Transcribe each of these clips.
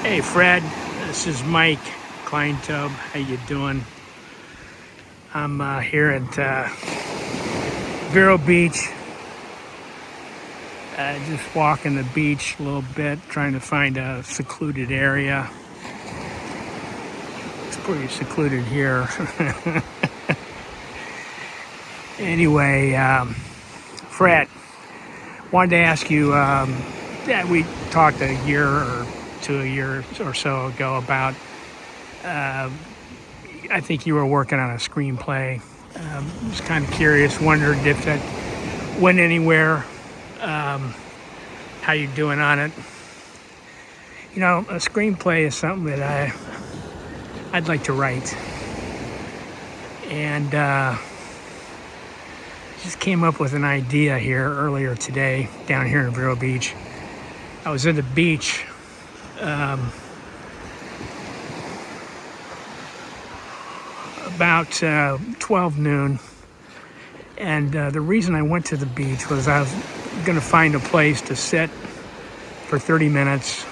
Hey Fred, this is Mike Klinetobe. How you doing? I'm here at Vero Beach. Just walking the beach a little bit, trying to find a secluded area. It's pretty secluded here. Anyway, Fred, wanted to ask you, we talked a year or so ago about, I think you were working on a screenplay. Was kind of curious, wondered if that went anywhere, how you doing on it. You know, a screenplay is something that I'd like to write. And just came up with an idea here earlier today down here in Vero Beach. I was at the beach about 12 noon, and the reason I went to the beach was I was going to find a place to sit for 30 minutes,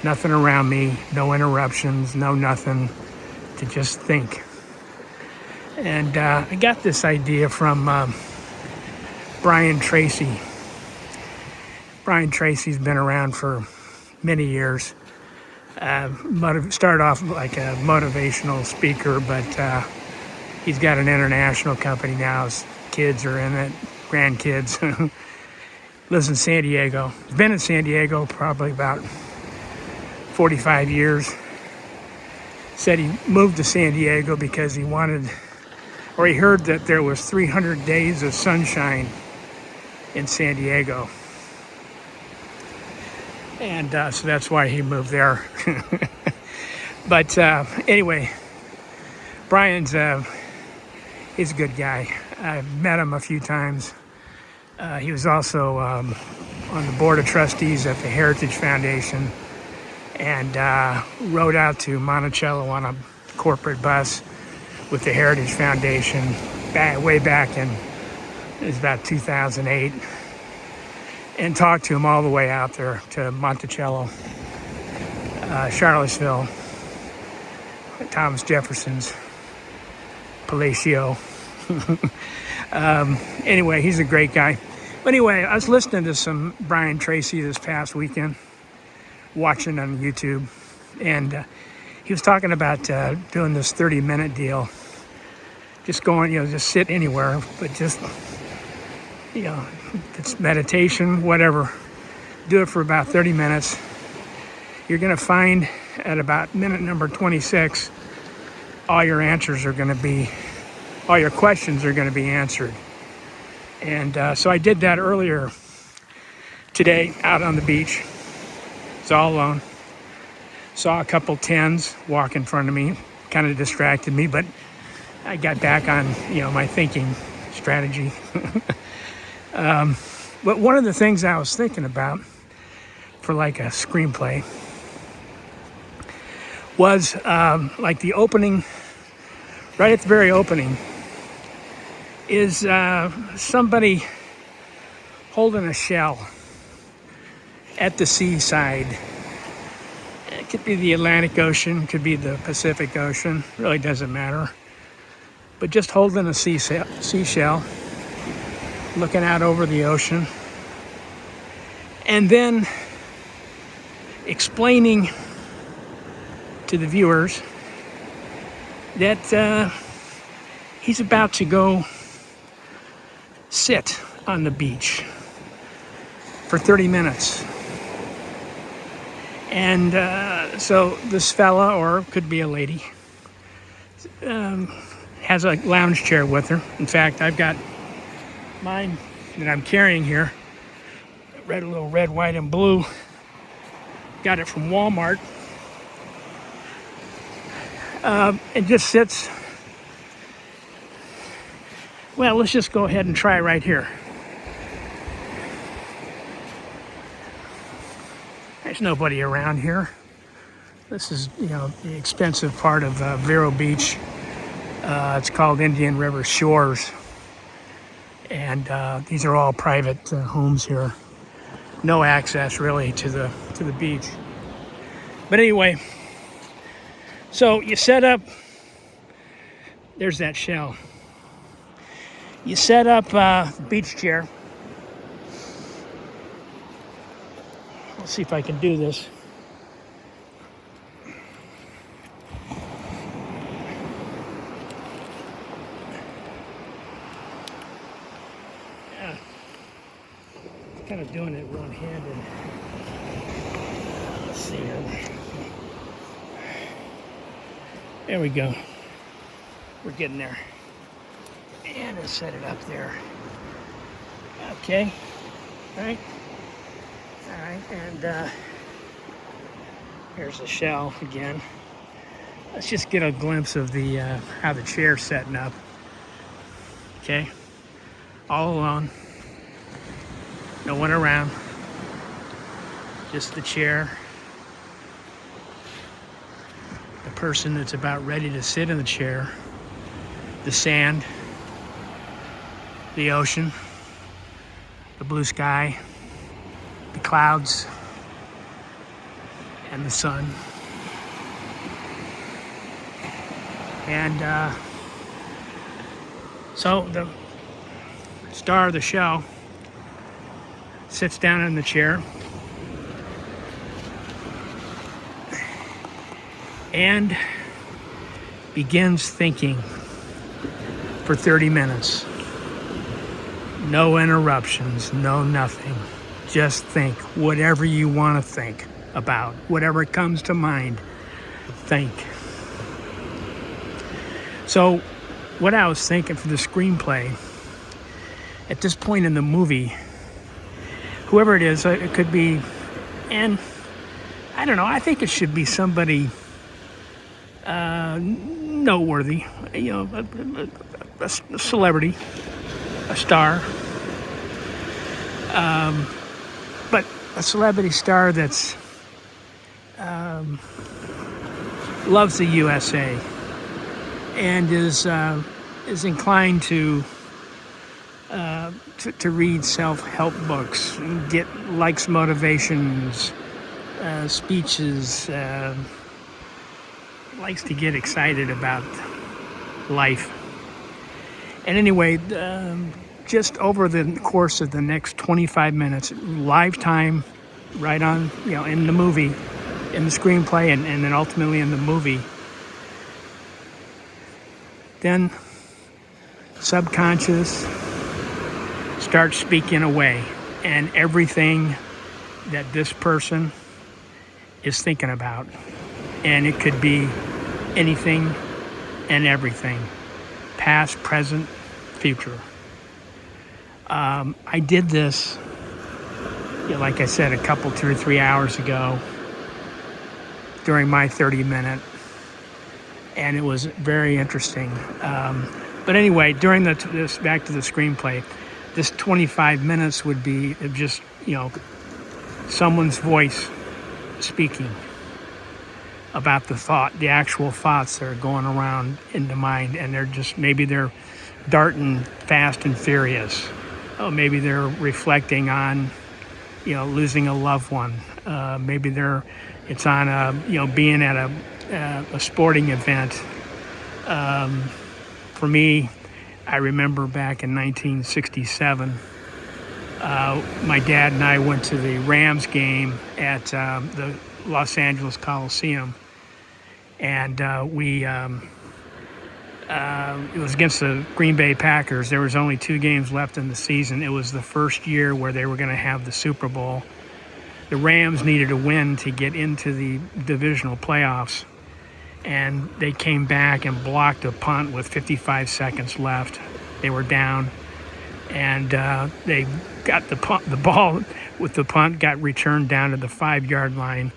nothing around me, no interruptions, no nothing, to just think. And I got this idea from Brian Tracy. Brian Tracy's been around for many years. Started off like a motivational speaker, but he's got an international company now. His kids are in it, grandkids. Lives in San Diego. He's been in San Diego probably about 45 years. Said he moved to San Diego because he heard that there was 300 days of sunshine in San Diego. And so that's why he moved there. But anyway, Brian's he's a good guy. I've met him a few times. He was also on the board of trustees at the Heritage Foundation, and rode out to Monticello on a corporate bus with the Heritage Foundation way back in, it was about 2008. And talked to him all the way out there to Monticello, Charlottesville, Thomas Jefferson's Palacio. Anyway, he's a great guy. But anyway, I was listening to some Brian Tracy this past weekend, watching on YouTube, and he was talking about doing this 30-minute deal. Just going, just sit anywhere, but just, it's meditation, whatever. Do it for about 30 minutes. You're going to find at about minute number 26, all your questions are going to be answered. And so I did that earlier today out on the beach. It's all alone. Saw a couple 10s walk in front of me, kind of distracted me, but I got back on, my thinking strategy. But one of the things I was thinking about for like a screenplay was like the opening, right at the very opening, is somebody holding a shell at the seaside. It could be the Atlantic Ocean, could be the Pacific Ocean, really doesn't matter. But just holding a seashell, looking out over the ocean, and then explaining to the viewers that he's about to go sit on the beach for 30 minutes. And so this fella, or could be a lady, has a lounge chair with her. In fact, I've got mine that I'm carrying here, a little red, white, and blue. Got it from Walmart. It just sits. Well, let's just go ahead and try right here. There's nobody around here. This is, the expensive part of Vero Beach. It's called Indian River Shores. And these are all private homes here. No access really to the beach. But anyway, so you set up, there's that shell. You set up a beach chair. Let's see if I can do this. Yeah, kind of doing it one-handed. Let's see here. There we go. We're getting there. And I'll set it up there. Okay. All right. All right. And here's the shell again. Let's just get a glimpse of the how the chair's setting up. Okay. All alone. No one around. Just the chair. The person that's about ready to sit in the chair. The sand. The ocean. The blue sky. The clouds. And the sun. And so the star of the show sits down in the chair and begins thinking for 30 minutes. No interruptions, no nothing. Just think whatever you want to think about, whatever comes to mind, think. So what I was thinking for the screenplay, at this point in the movie, whoever it is, it could be, and I don't know, I think it should be somebody noteworthy, you know, a celebrity, a star, but a celebrity star that's loves the USA and is inclined to read self-help books, likes motivations, speeches, likes to get excited about life. And anyway, just over the course of the next 25 minutes, live time, right on, you know, in the movie, in the screenplay, and then ultimately in the movie, then subconscious starts speaking away, and everything that this person is thinking about, and it could be anything and everything, past, present, future. I did this, you know, like I said, a couple, 2 or 3 hours ago during my 30-minute, and it was very interesting. But anyway, during this, back to the screenplay, this 25 minutes would be just, you know, someone's voice speaking about the actual thoughts that are going around in the mind, and they're just, maybe they're darting fast and furious. Oh, maybe they're reflecting on, you know, losing a loved one. Maybe it's on being at a sporting event. For me, I remember back in 1967, my dad and I went to the Rams game at the Los Angeles Coliseum, and it was against the Green Bay Packers. There was only 2 games left in the season. It was the first year where they were going to have the Super Bowl. The Rams needed a win to get into the divisional playoffs, and they came back and blocked a punt with 55 seconds left. They were down, and they got the ball with the punt got returned down to the 5-yard line.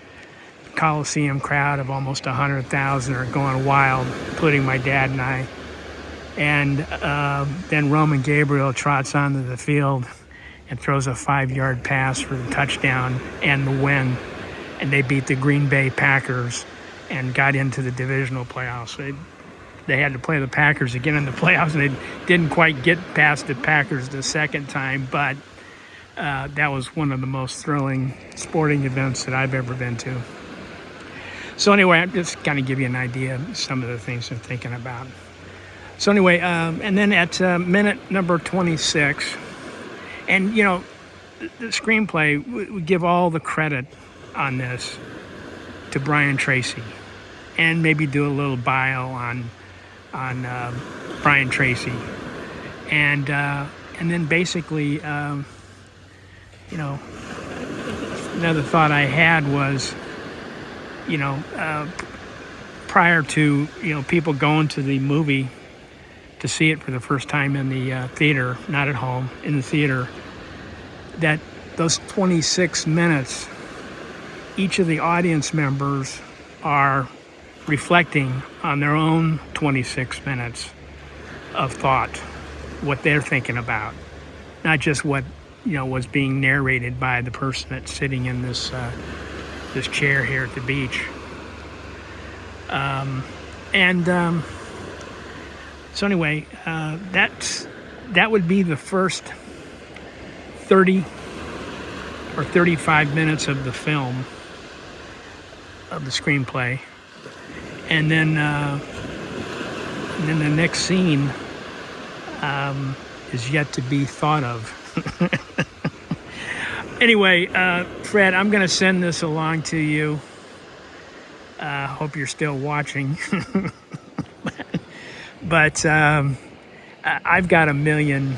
Coliseum crowd of almost 100,000 are going wild, including my dad and I. And then Roman Gabriel trots onto the field and throws a 5-yard pass for the touchdown and the win. And they beat the Green Bay Packers and got into the divisional playoffs. They had to play the Packers again in the playoffs, and they didn't quite get past the Packers the second time, but that was one of the most thrilling sporting events that I've ever been to. So anyway, I'm just kind of give you an idea of some of the things I'm thinking about. So anyway, and then at minute number 26, and you know, the screenplay, we give all the credit on this to Brian Tracy, and maybe do a little bio on Brian Tracy, and then basically, you know, another thought I had was, you know, prior to, you know, people going to the movie to see it for the first time in the theater, not at home, in the theater, that those 26 minutes, each of the audience members are reflecting on their own 26 minutes of thought, what they're thinking about, not just what, you know, was being narrated by the person that's sitting in this this chair here at the beach. So anyway, that would be the first 30 or 35 minutes of the film, of the screenplay, and then the next scene is yet to be thought of. Anyway, Fred, I'm going to send this along to you. Hope you're still watching. But I've got a million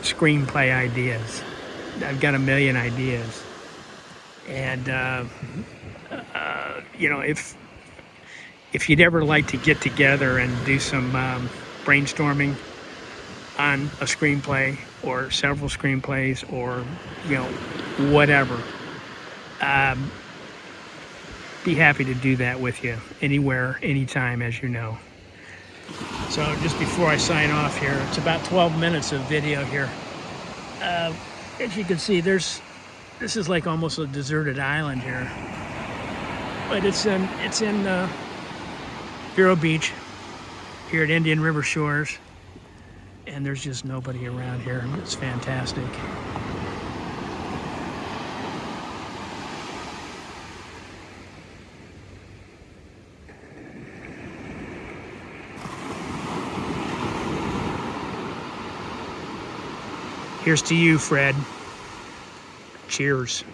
screenplay ideas. I've got a million ideas. And, you know, if you'd ever like to get together and do some brainstorming on a screenplay or several screenplays or, you know, whatever, be happy to do that with you anywhere, anytime, as you know. So just before I sign off here, it's about 12 minutes of video here. As you can see, this is like almost a deserted island here, but it's in Vero Beach here at Indian River Shores, and there's just nobody around here. It's fantastic. Here's to you, Fred. Cheers.